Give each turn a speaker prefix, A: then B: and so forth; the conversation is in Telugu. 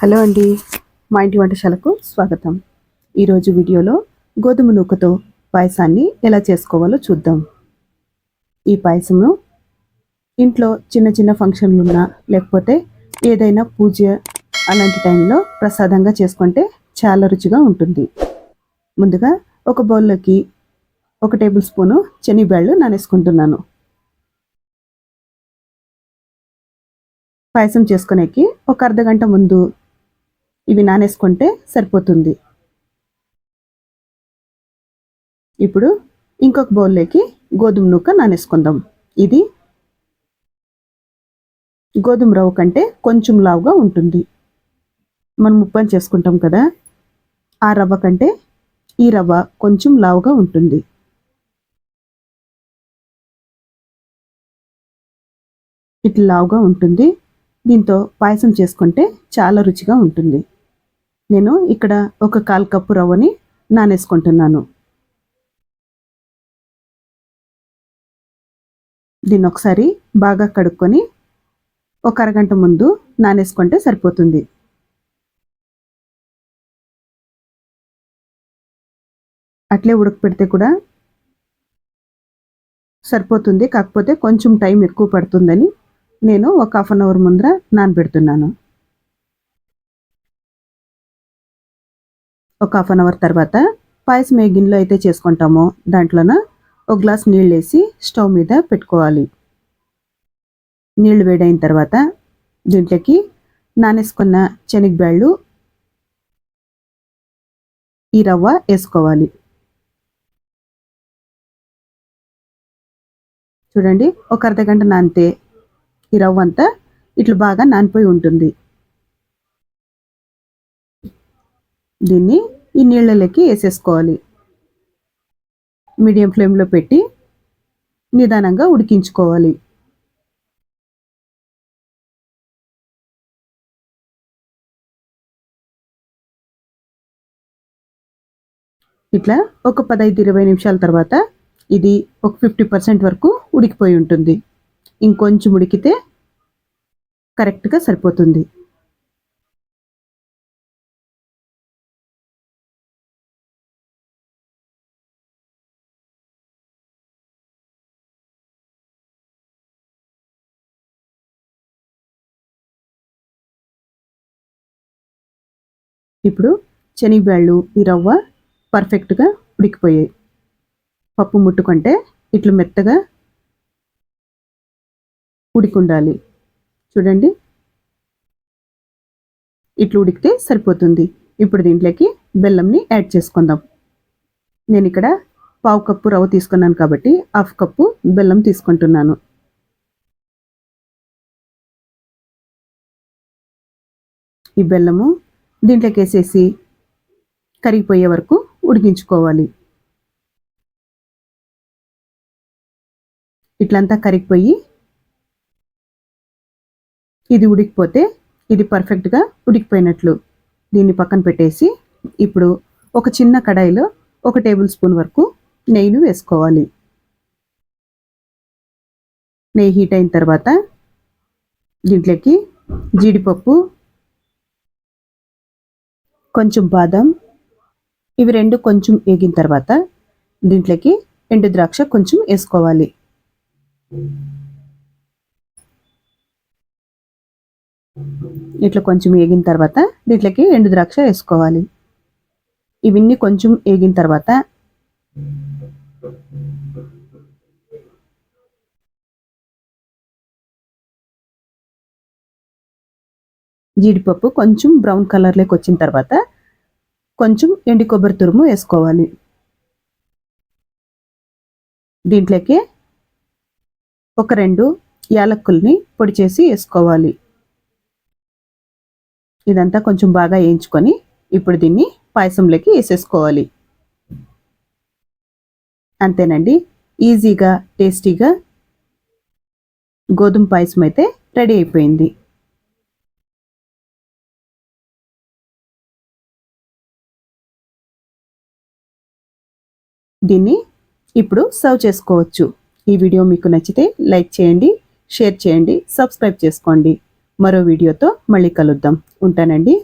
A: హలో అండి, మా ఇంటి వంటశాలకు స్వాగతం. ఈరోజు వీడియోలో గోధుమ నూకతో పాయసాన్ని ఎలా చేసుకోవాలో చూద్దాం. ఈ పాయసము ఇంట్లో చిన్న చిన్న ఫంక్షన్లు ఉన్నా లేకపోతే ఏదైనా పూజ అలాంటి టైంలో ప్రసాదంగా చేసుకుంటే చాలా రుచిగా ఉంటుంది. ముందుగా ఒక బౌల్లోకి 1 టేబుల్ స్పూను శనగబ్యాళ్ళు నానేసుకుంటున్నాను. పాయసం చేసుకునేకి ఒక అర్ధగంట ముందు ఇవి నానేసుకుంటే సరిపోతుంది. ఇప్పుడు ఇంకొక బౌల్లోకి గోధుమ నూక నానేసుకుందాం. ఇది గోధుమ రవ్వ కంటే కొంచెం లావుగా ఉంటుంది. మనం ఉప్మా చేసుకుంటాం కదా, ఆ రవ్వ కంటే ఈ రవ్వ కొంచెం లావుగా ఉంటుంది. ఇట్లా లావుగా ఉంటుంది. దీంతో పాయసం చేసుకుంటే చాలా రుచిగా ఉంటుంది. నేను ఇక్కడ ఒక 1/4 కప్పు రవ్వని నానేసుకుంటున్నాను. దీన్ని ఒకసారి బాగా కడుక్కొని ఒక అరగంట ముందు నానేసుకుంటే సరిపోతుంది. అట్లే ఉడకపెడితే కూడా సరిపోతుంది, కాకపోతే కొంచెం టైం ఎక్కువ పడుతుందని నేను ఒక 1/2 అవర్ ముందర నానబెడుతున్నాను. ఒక 1/2 అవర్ తర్వాత పాయసం ఏ గిన్నెలో అయితే చేసుకుంటామో దాంట్లోన ఒక గ్లాస్ నీళ్ళు వేసి స్టవ్ మీద పెట్టుకోవాలి. నీళ్లు వేడైన తర్వాత దీంట్లోకి నానేసుకున్న శనగబ్యాళ్ళు, ఈ రవ్వ వేసుకోవాలి. చూడండి, ఒక అర్ధగంట నానితే ఈ రవ్వ అంతా ఇట్లా బాగా నానిపోయి ఉంటుంది. దీన్ని ఈ నీళ్ళలోకి వేసేసుకోవాలి. మీడియం ఫ్లేమ్లో పెట్టి నిదానంగా ఉడికించుకోవాలి. ఇట్లా ఒక 15-20 నిమిషాల తర్వాత ఇది ఒక 50% వరకు ఉడికిపోయి ఉంటుంది. ఇంకొంచెం ఉడికితే కరెక్ట్గా సరిపోతుంది. ఇప్పుడు శనగబ్యాళ్ళు, ఈ రవ్వ పర్ఫెక్ట్గా ఉడికిపోయాయి. పప్పు ముట్టుకుంటే ఇట్లా మెత్తగా ఉడికి ఉండాలి. చూడండి, ఇట్లా ఉడికితే సరిపోతుంది. ఇప్పుడు దీంట్లోకి బెల్లంని యాడ్ చేసుకుందాం. నేను ఇక్కడ 1/2 కప్పు రవ్వ తీసుకున్నాను కాబట్టి 1/2 కప్పు బెల్లం తీసుకుంటున్నాను. ఈ బెల్లము దీంట్లోకి వేసేసి కరిగిపోయే వరకు ఉడికించుకోవాలి. ఇట్లంతా కరిగిపోయి ఇది ఉడికిపోతే ఇది పర్ఫెక్ట్గా ఉడికిపోయినట్లు. దీన్ని పక్కన పెట్టేసి ఇప్పుడు ఒక చిన్న కడాయిలో 1 టేబుల్ స్పూన్ వరకు నెయ్యిని వేసుకోవాలి. నెయ్యి హీట్ అయిన తర్వాత దీంట్లోకి జీడిపప్పు, కొంచెం బాదం, ఇవి రెండు కొంచెం వేగిన తర్వాత దీంట్లోకి ఎండు ద్రాక్ష కొంచెం వేసుకోవాలి. ఇట్లా కొంచెం వేగిన తర్వాత దీంట్లోకి ఎండు ద్రాక్ష వేసుకోవాలి. ఇవన్నీ కొంచెం వేగిన తర్వాత జీడిపప్పు కొంచెం బ్రౌన్ కలర్లోకి వచ్చిన తర్వాత కొంచెం ఎండు కొబ్బరి తురుము వేసుకోవాలి. దీంట్లోకి ఒక 2 యాలక్కుల్ని పొడి చేసి వేసుకోవాలి. ఇదంతా కొంచెం బాగా వేయించుకొని ఇప్పుడు దీన్ని పాయసంలోకి వేసేసుకోవాలి. అంతేనండి, ఈజీగా టేస్టీగా గోధుమ పాయసం అయితే రెడీ అయిపోయింది. దీన్ని ఇప్పుడు సర్వ్ చేసుకోవచ్చు. ఈ వీడియో మీకు నచ్చితే లైక్ చేయండి, షేర్ చేయండి, సబ్స్క్రైబ్ చేసుకోండి. మరో వీడియోతో మళ్ళీ కలుద్దాం. ఉంటానండి.